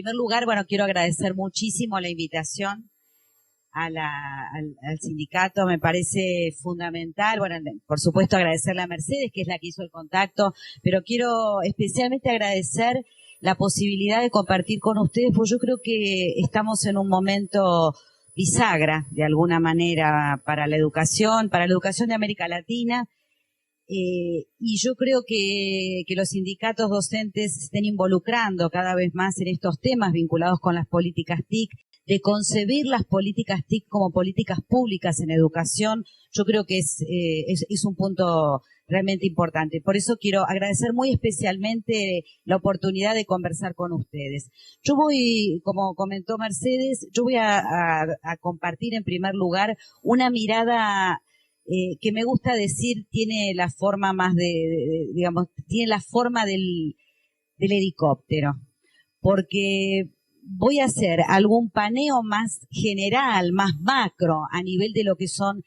primer lugar, bueno, quiero agradecer muchísimo la invitación al sindicato, me parece fundamental. Bueno, por supuesto agradecerle a Mercedes, que es la que hizo el contacto, pero quiero especialmente agradecer la posibilidad de compartir con ustedes, porque yo creo que estamos en un momento bisagra, de alguna manera, para la educación de América Latina. Y yo creo que los sindicatos docentes se estén involucrando cada vez más en estos temas vinculados con las políticas TIC, de concebir las políticas TIC como políticas públicas en educación. Yo creo que es un punto realmente importante. Por eso quiero agradecer muy especialmente la oportunidad de conversar con ustedes. Yo voy, como comentó Mercedes, yo voy a compartir en primer lugar una mirada que me gusta decir tiene la forma más digamos, tiene la forma del helicóptero, porque voy a hacer algún paneo más general, más macro, a nivel de lo que son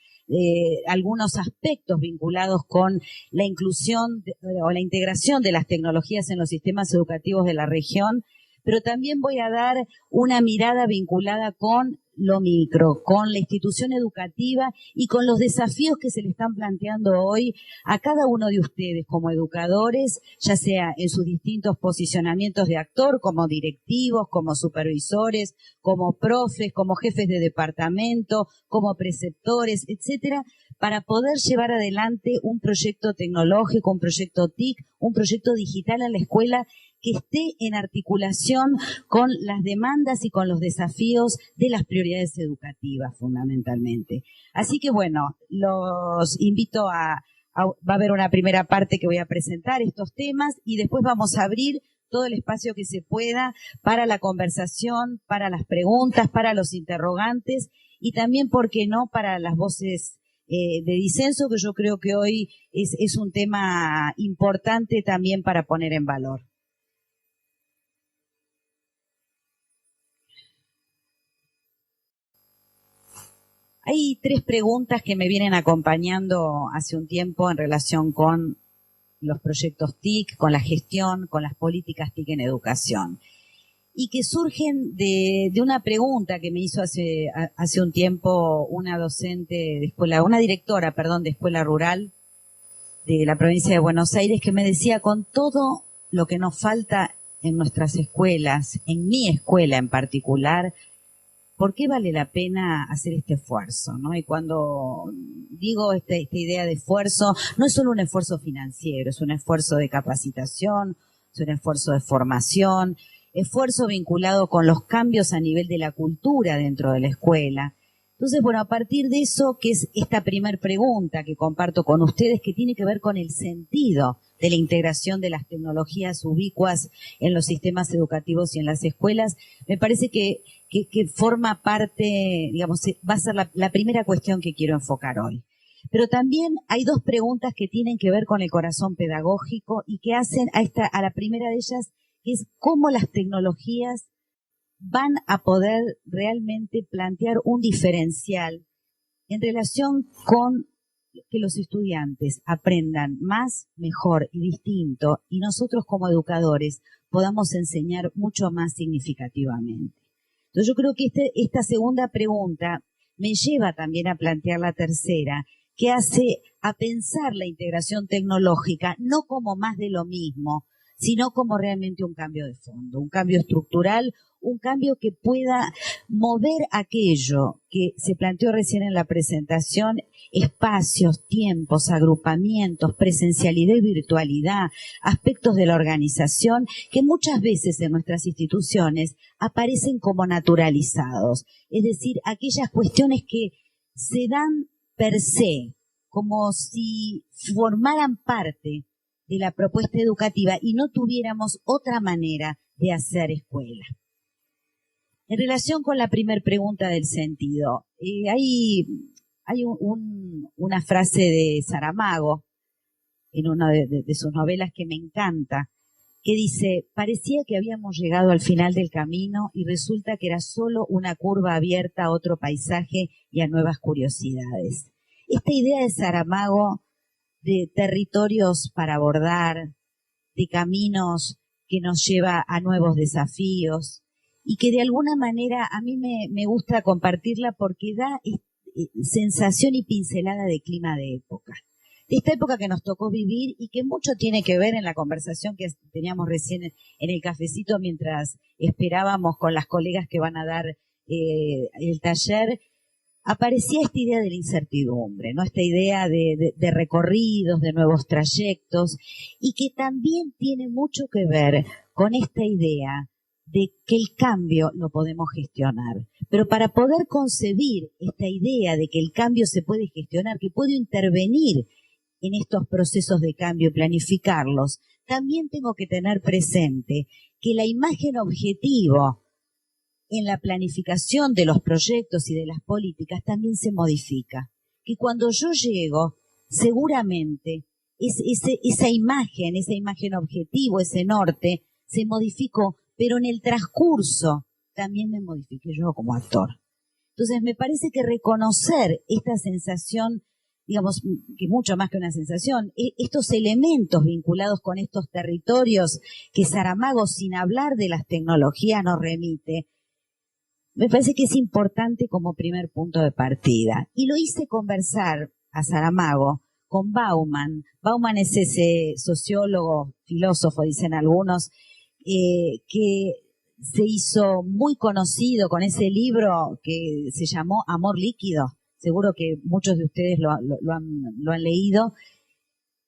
algunos aspectos vinculados con la inclusión o la integración de las tecnologías en los sistemas educativos de la región, pero también voy a dar una mirada vinculada con lo micro, con la institución educativa y con los desafíos que se le están planteando hoy a cada uno de ustedes como educadores, ya sea en sus distintos posicionamientos de actor, como directivos, como supervisores, como profes, como jefes de departamento, como preceptores, etcétera, para poder llevar adelante un proyecto tecnológico, un proyecto TIC, un proyecto digital en la escuela que esté en articulación con las demandas y con los desafíos de las prioridades educativas, fundamentalmente. Así que, bueno, los invito va a haber una primera parte que voy a presentar estos temas y después vamos a abrir todo el espacio que se pueda para la conversación, para las preguntas, para los interrogantes y también, ¿por qué no?, para las voces de disenso, que yo creo que hoy es un tema importante también para poner en valor. Hay tres preguntas que me vienen acompañando hace un tiempo en relación con los proyectos TIC, con la gestión, con las políticas TIC en educación, y que surgen de una pregunta que me hizo hace un tiempo una docente de escuela, una directora, de escuela rural de la provincia de Buenos Aires, que me decía, con todo lo que nos falta en nuestras escuelas, en mi escuela en particular, ¿por qué vale la pena hacer este esfuerzo?, ¿no? Y cuando digo esta idea de esfuerzo, no es solo un esfuerzo financiero, es un esfuerzo de capacitación, es un esfuerzo de formación, esfuerzo vinculado con los cambios a nivel de la cultura dentro de la escuela. Entonces, bueno, a partir de eso, que es esta primer pregunta que comparto con ustedes, que tiene que ver con el sentido de la integración de las tecnologías ubicuas en los sistemas educativos y en las escuelas, me parece que forma parte, digamos, va a ser la primera cuestión que quiero enfocar hoy. Pero también hay dos preguntas que tienen que ver con el corazón pedagógico y que hacen a la primera de ellas, que es cómo las tecnologías van a poder realmente plantear un diferencial en relación con que los estudiantes aprendan más, mejor y distinto, y nosotros como educadores podamos enseñar mucho más significativamente. Entonces yo creo que esta segunda pregunta me lleva también a plantear la tercera, que hace a pensar la integración tecnológica no como más de lo mismo, sino como realmente un cambio de fondo, un cambio estructural, un cambio que pueda mover aquello que se planteó recién en la presentación, espacios, tiempos, agrupamientos, presencialidad y virtualidad, aspectos de la organización que muchas veces en nuestras instituciones aparecen como naturalizados, es decir, aquellas cuestiones que se dan per se, como si formaran parte de la propuesta educativa y no tuviéramos otra manera de hacer escuela. En relación con la primera pregunta del sentido, hay una frase de Saramago en una de sus novelas que me encanta, que dice: parecía que habíamos llegado al final del camino y resulta que era solo una curva abierta a otro paisaje y a nuevas curiosidades. Esta idea de Saramago de territorios para abordar, de caminos que nos lleva a nuevos desafíos, y que de alguna manera a mí me gusta compartirla porque da sensación y pincelada de clima de época. De esta época que nos tocó vivir y que mucho tiene que ver en la conversación que teníamos recién en el cafecito mientras esperábamos con las colegas que van a dar el taller. Aparecía esta idea de la incertidumbre, ¿no? Esta idea de recorridos, de nuevos trayectos, y que también tiene mucho que ver con esta idea de que el cambio lo podemos gestionar. Pero para poder concebir esta idea de que el cambio se puede gestionar, que puedo intervenir en estos procesos de cambio y planificarlos, también tengo que tener presente que la imagen objetivo en la planificación de los proyectos y de las políticas también se modifica. Que cuando yo llego, seguramente esa imagen objetivo, ese norte, se modificó, pero en el transcurso también me modifiqué yo como actor. Entonces me parece que reconocer esta sensación, digamos, que es mucho más que una sensación, estos elementos vinculados con estos territorios que Saramago, sin hablar de las tecnologías, nos remite, me parece que es importante como primer punto de partida. Y lo hice conversar a Saramago con Bauman. Bauman es ese sociólogo, filósofo, dicen algunos, que se hizo muy conocido con ese libro que se llamó Amor Líquido. Seguro que muchos de ustedes lo han leído.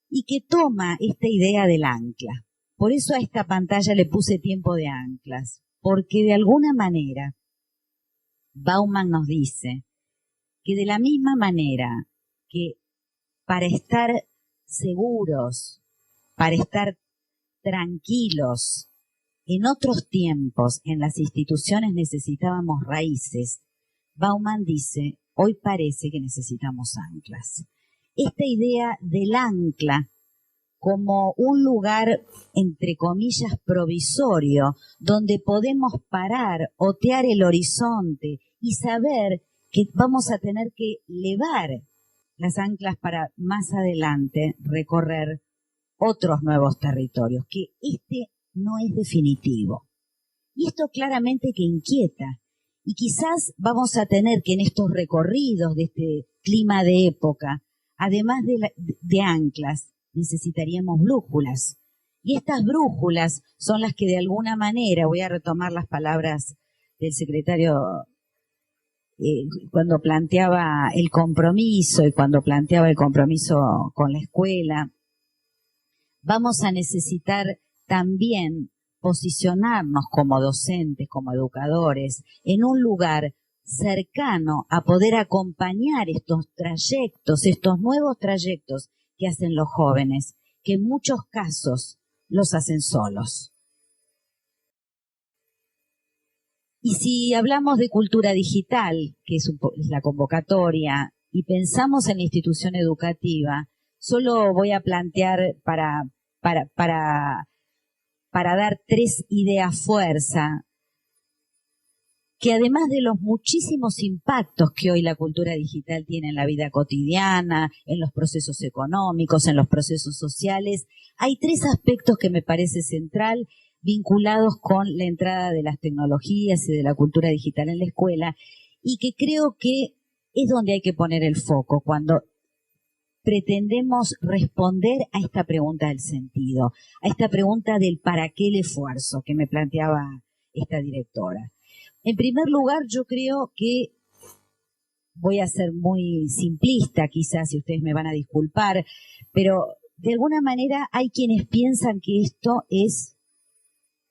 Y que toma esta idea del ancla. Por eso a esta pantalla le puse tiempo de anclas. Porque de alguna manera Bauman nos dice que de la misma manera que para estar seguros, para estar tranquilos, en otros tiempos en las instituciones necesitábamos raíces, Bauman dice, hoy parece que necesitamos anclas. Esta idea del ancla como un lugar, entre comillas, provisorio, donde podemos parar, otear el horizonte y saber que vamos a tener que levar las anclas para más adelante recorrer otros nuevos territorios, que este no es definitivo. Y esto claramente que inquieta. Y quizás vamos a tener que en estos recorridos de este clima de época, además de anclas, necesitaríamos brújulas. Y estas brújulas son las que de alguna manera, voy a retomar las palabras del secretario cuando planteaba el compromiso y cuando planteaba el compromiso con la escuela, vamos a necesitar también posicionarnos como docentes, como educadores, en un lugar cercano a poder acompañar estos trayectos, estos nuevos trayectos que hacen los jóvenes, que en muchos casos los hacen solos. Y si hablamos de cultura digital, que es la convocatoria, y pensamos en la institución educativa, solo voy a plantear para dar 3 ideas fuerza, que además de los muchísimos impactos que hoy la cultura digital tiene en la vida cotidiana, en los procesos económicos, en los procesos sociales, hay 3 aspectos que me parece central vinculados con la entrada de las tecnologías y de la cultura digital en la escuela, y que creo que es donde hay que poner el foco cuando pretendemos responder a esta pregunta del sentido, a esta pregunta del para qué el esfuerzo que me planteaba esta directora. En primer lugar, yo creo que voy a ser muy simplista, quizás, y ustedes me van a disculpar, pero de alguna manera hay quienes piensan que esto es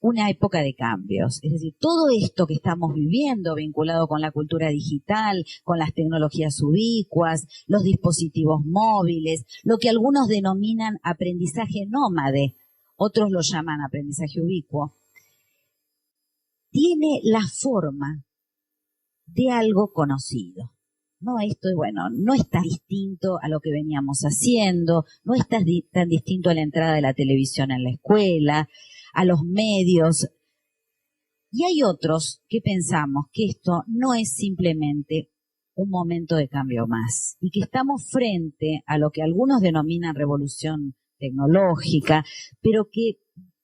una época de cambios. Es decir, todo esto que estamos viviendo vinculado con la cultura digital, con las tecnologías ubicuas, los dispositivos móviles, lo que algunos denominan aprendizaje nómade, otros lo llaman aprendizaje ubicuo, tiene la forma de algo conocido. No, esto es bueno, no es tan distinto a lo que veníamos haciendo, no es tan distinto a la entrada de la televisión en la escuela, a los medios. Y hay otros que pensamos que esto no es simplemente un momento de cambio más y que estamos frente a lo que algunos denominan revolución tecnológica, pero que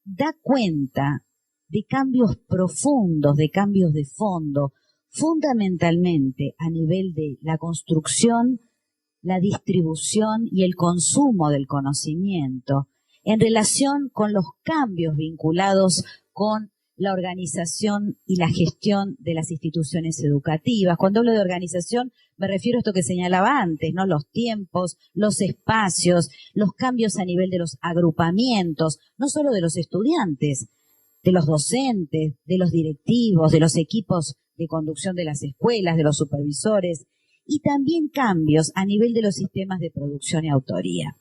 da cuenta de cambios profundos, de cambios de fondo, fundamentalmente a nivel de la construcción, la distribución y el consumo del conocimiento, en relación con los cambios vinculados con la organización y la gestión de las instituciones educativas. Cuando hablo de organización, me refiero a esto que señalaba antes, ¿no? Los tiempos, los espacios, los cambios a nivel de los agrupamientos, no solo de los estudiantes, de los docentes, de los directivos, de los equipos de conducción de las escuelas, de los supervisores, y también cambios a nivel de los sistemas de producción y autoría.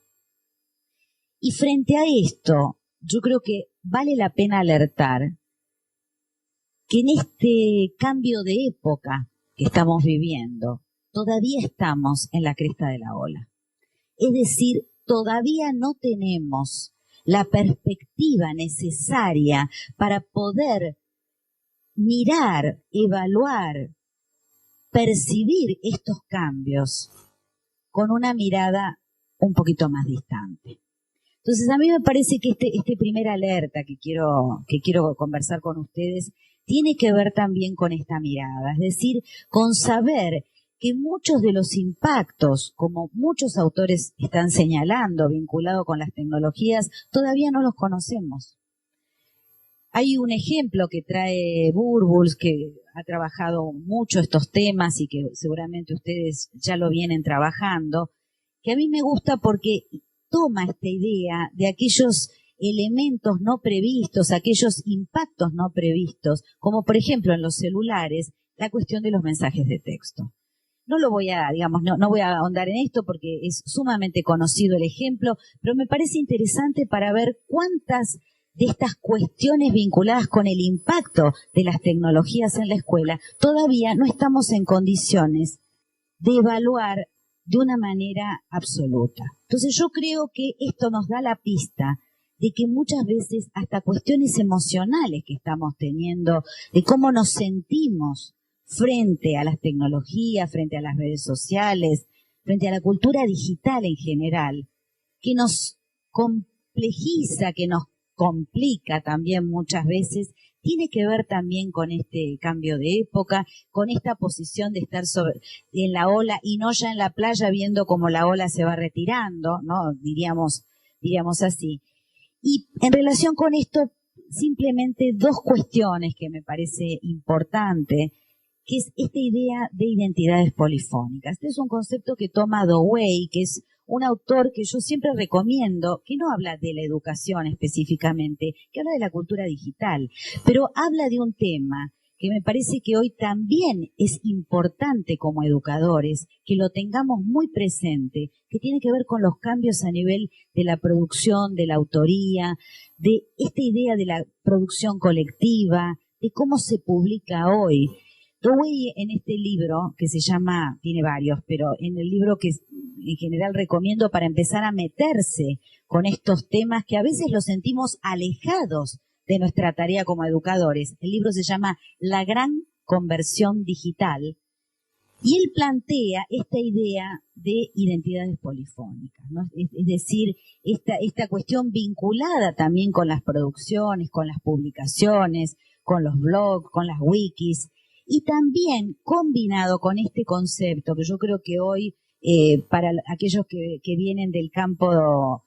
Y frente a esto, yo creo que vale la pena alertar que en este cambio de época que estamos viviendo, todavía estamos en la cresta de la ola. Es decir, todavía no tenemos la perspectiva necesaria para poder mirar, evaluar, percibir estos cambios con una mirada un poquito más distante. Entonces, a mí me parece que este primer alerta que quiero conversar con ustedes tiene que ver también con esta mirada, es decir, con saber que muchos de los impactos, como muchos autores están señalando, vinculados con las tecnologías, todavía no los conocemos. Hay un ejemplo que trae Burbuls, que ha trabajado mucho estos temas y que seguramente ustedes ya lo vienen trabajando, que a mí me gusta porque toma esta idea de aquellos elementos no previstos, aquellos impactos no previstos, como por ejemplo en los celulares, la cuestión de los mensajes de texto. No lo voy a, no voy a ahondar en esto porque es sumamente conocido el ejemplo, pero me parece interesante para ver cuántas de estas cuestiones vinculadas con el impacto de las tecnologías en la escuela todavía no estamos en condiciones de evaluar de una manera absoluta. Entonces yo creo que esto nos da la pista de que muchas veces hasta cuestiones emocionales que estamos teniendo, de cómo nos sentimos frente a las tecnologías, frente a las redes sociales, frente a la cultura digital en general, que nos complejiza, que nos complica también muchas veces, tiene que ver también con este cambio de época, con esta posición de estar en la ola y no ya en la playa viendo cómo la ola se va retirando, ¿no? Diríamos así. Y en relación con esto, simplemente dos cuestiones que me parece importante, que es esta idea de identidades polifónicas. Este es un concepto que toma Dewey, que es un autor que yo siempre recomiendo, que no habla de la educación específicamente, que habla de la cultura digital, pero habla de un tema que me parece que hoy también es importante como educadores, que lo tengamos muy presente, que tiene que ver con los cambios a nivel de la producción, de la autoría, de esta idea de la producción colectiva, de cómo se publica hoy. Dewey en este libro, que se llama, tiene varios, pero en el libro que en general recomiendo para empezar a meterse con estos temas que a veces los sentimos alejados de nuestra tarea como educadores. El libro se llama La Gran Conversión Digital y él plantea esta idea de identidades polifónicas, ¿no? Es decir, esta cuestión vinculada también con las producciones, con las publicaciones, con los blogs, con las wikis, y también combinado con este concepto que yo creo que hoy, para aquellos que vienen del campo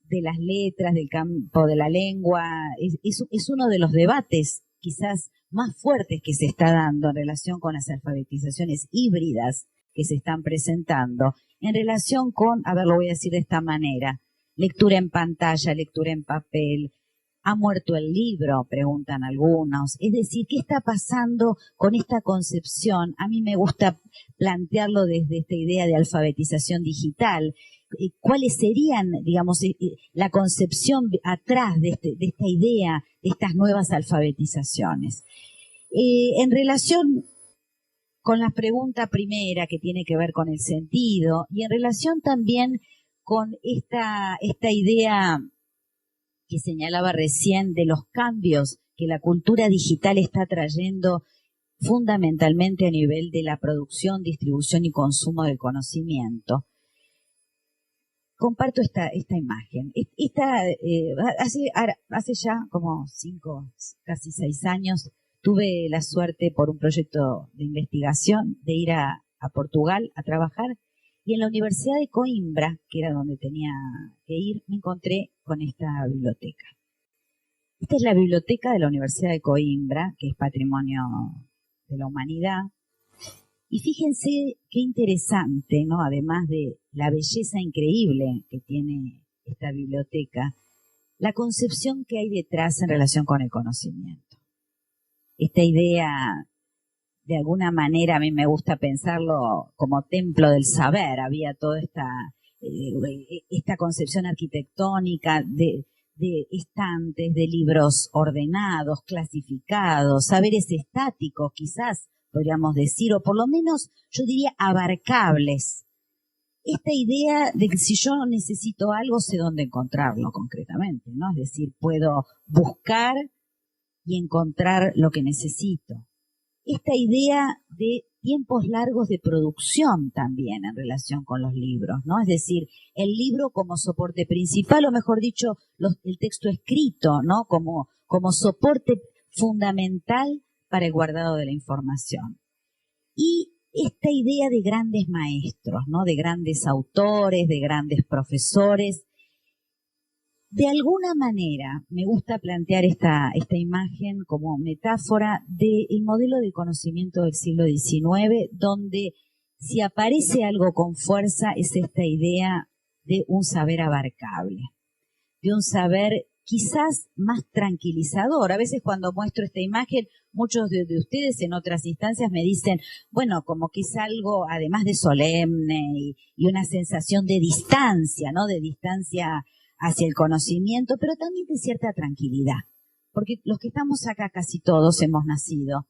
de las letras, del campo de la lengua, es uno de los debates quizás más fuertes que se está dando en relación con las alfabetizaciones híbridas que se están presentando, en relación con, a ver, lo voy a decir de esta manera, lectura en pantalla, lectura en papel. ¿Ha muerto el libro?, preguntan algunos. Es decir, ¿qué está pasando con esta concepción? A mí me gusta plantearlo desde esta idea de alfabetización digital. ¿Cuáles serían, digamos, la concepción atrás de esta idea, de estas nuevas alfabetizaciones? En relación con la pregunta primera, que tiene que ver con el sentido, y en relación también con esta idea que señalaba recién de los cambios que la cultura digital está trayendo fundamentalmente a nivel de la producción, distribución y consumo del conocimiento. comparto esta imagen. Hace ya como 5, casi 6 años, tuve la suerte por un proyecto de investigación de ir a Portugal a trabajar, y en la Universidad de Coimbra, que era donde tenía que ir, me encontré con esta biblioteca. Esta es la biblioteca de la Universidad de Coimbra, que es Patrimonio de la Humanidad. Y fíjense qué interesante, ¿no? Además de la belleza increíble que tiene esta biblioteca, la concepción que hay detrás en relación con el conocimiento. Esta idea, de alguna manera, a mí me gusta pensarlo como templo del saber. Había toda esta concepción arquitectónica de estantes, de libros ordenados, clasificados, saberes estáticos, quizás podríamos decir, o por lo menos yo diría abarcables. Esta idea de que si yo necesito algo, sé dónde encontrarlo concretamente, ¿no? Es decir, puedo buscar y encontrar lo que necesito. Esta idea de tiempos largos de producción también en relación con los libros, ¿no? Es decir, el libro como soporte principal, o mejor dicho, el texto escrito, ¿no? Como soporte fundamental para el guardado de la información. Y esta idea de grandes maestros, ¿no? De grandes autores, de grandes profesores. De alguna manera me gusta plantear esta imagen como metáfora del modelo de conocimiento del siglo XIX, donde si aparece algo con fuerza es esta idea de un saber abarcable, de un saber quizás más tranquilizador. A veces cuando muestro esta imagen, muchos de ustedes en otras instancias me dicen, bueno, como que es algo además de solemne y una sensación de distancia, ¿no? De distancia hacia el conocimiento, pero también de cierta tranquilidad. Porque los que estamos acá casi todos hemos nacido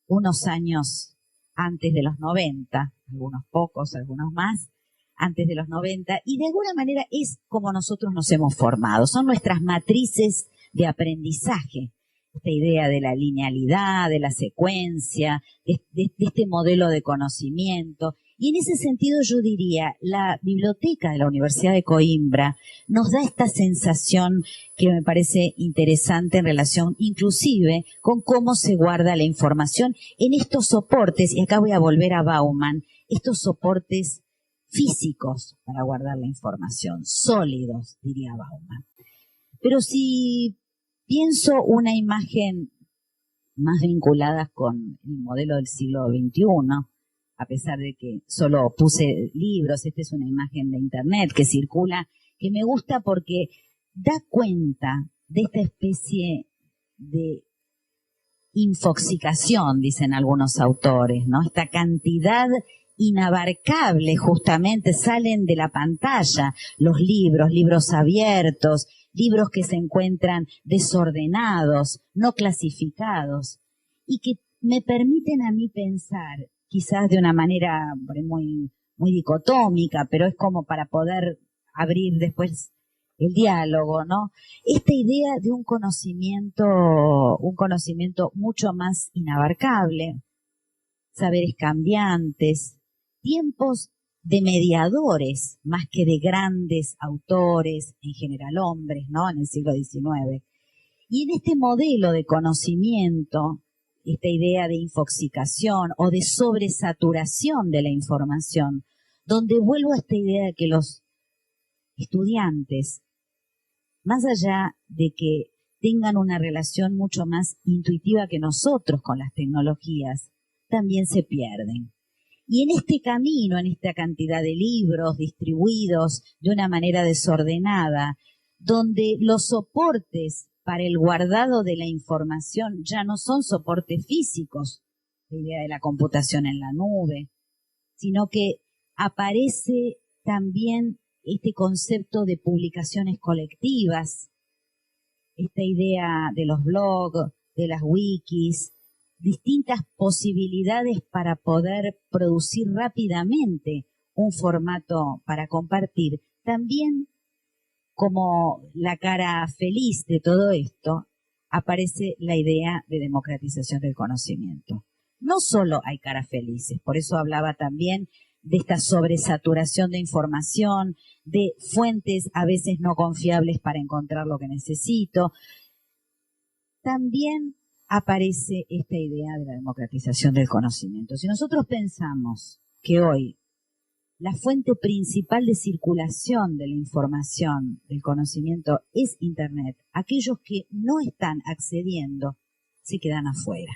unos años antes de los 90, algunos pocos, algunos más, antes de los 90, y de alguna manera es como nosotros nos hemos formado. Son nuestras matrices de aprendizaje. Esta idea de la linealidad, de la secuencia, de este modelo de conocimiento. Y en ese sentido yo diría, la biblioteca de la Universidad de Coimbra nos da esta sensación que me parece interesante en relación inclusive con cómo se guarda la información en estos soportes, y acá voy a volver a Bauman, estos soportes físicos para guardar la información, sólidos, diría Bauman. Pero si pienso una imagen más vinculada con el modelo del siglo XXI, a pesar de que solo puse libros, esta es una imagen de internet que circula, que me gusta porque da cuenta de esta especie de infoxicación, dicen algunos autores, ¿no? Esta cantidad inabarcable justamente salen de la pantalla, los libros abiertos, libros que se encuentran desordenados, no clasificados, y que me permiten a mí pensar, quizás de una manera muy dicotómica, pero es como para poder abrir después el diálogo, ¿no? Esta idea de un conocimiento mucho más inabarcable, saberes cambiantes, tiempos de mediadores, más que de grandes autores, en general hombres, ¿no? En el siglo XIX. Y en este modelo de conocimiento, esta idea de infoxicación o de sobresaturación de la información, donde vuelvo a esta idea de que los estudiantes, más allá de que tengan una relación mucho más intuitiva que nosotros con las tecnologías, también se pierden. Y en este camino, en esta cantidad de libros distribuidos de una manera desordenada, donde los soportes para el guardado de la información ya no son soportes físicos, la idea de la computación en la nube, sino que aparece también este concepto de publicaciones colectivas, esta idea de los blogs, de las wikis, distintas posibilidades para poder producir rápidamente un formato para compartir. También, como la cara feliz de todo esto, aparece la idea de democratización del conocimiento. No solo hay caras felices, por eso hablaba también de esta sobresaturación de información, de fuentes a veces no confiables para encontrar lo que necesito. También aparece esta idea de la democratización del conocimiento. Si nosotros pensamos que hoy la fuente principal de circulación de la información, del conocimiento, es Internet, aquellos que no están accediendo se quedan afuera.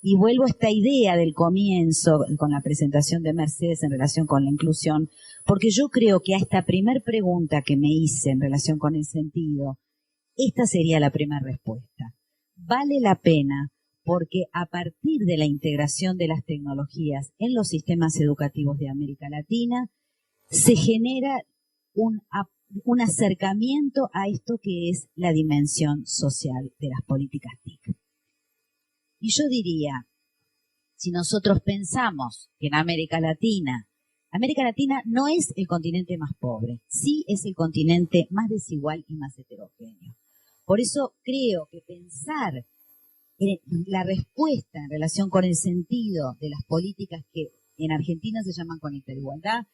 Y vuelvo a esta idea del comienzo, con la presentación de Mercedes en relación con la inclusión, porque yo creo que a esta primer pregunta que me hice en relación con el sentido, esta sería la primera respuesta. Vale la pena porque a partir de la integración de las tecnologías en los sistemas educativos de América Latina, se genera un acercamiento a esto que es la dimensión social de las políticas TIC. Y yo diría, si nosotros pensamos que en América Latina no es el continente más pobre, sí es el continente más desigual y más heterogéneo. Por eso creo que pensar en la respuesta en relación con el sentido de las políticas que en Argentina se llaman Conectar Igualdad,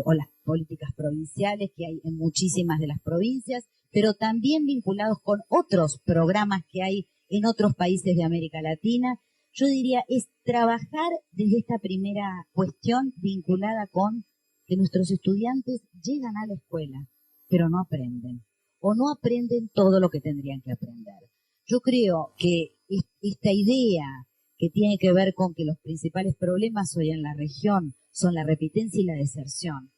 o las políticas provinciales que hay en muchísimas de las provincias, pero también vinculados con otros programas que hay en otros países de América Latina, yo diría es trabajar desde esta primera cuestión vinculada con que nuestros estudiantes llegan a la escuela, pero no aprenden, o no aprenden todo lo que tendrían que aprender. Yo creo que esta idea que tiene que ver con que los principales problemas hoy en la región son la repitencia y la deserción,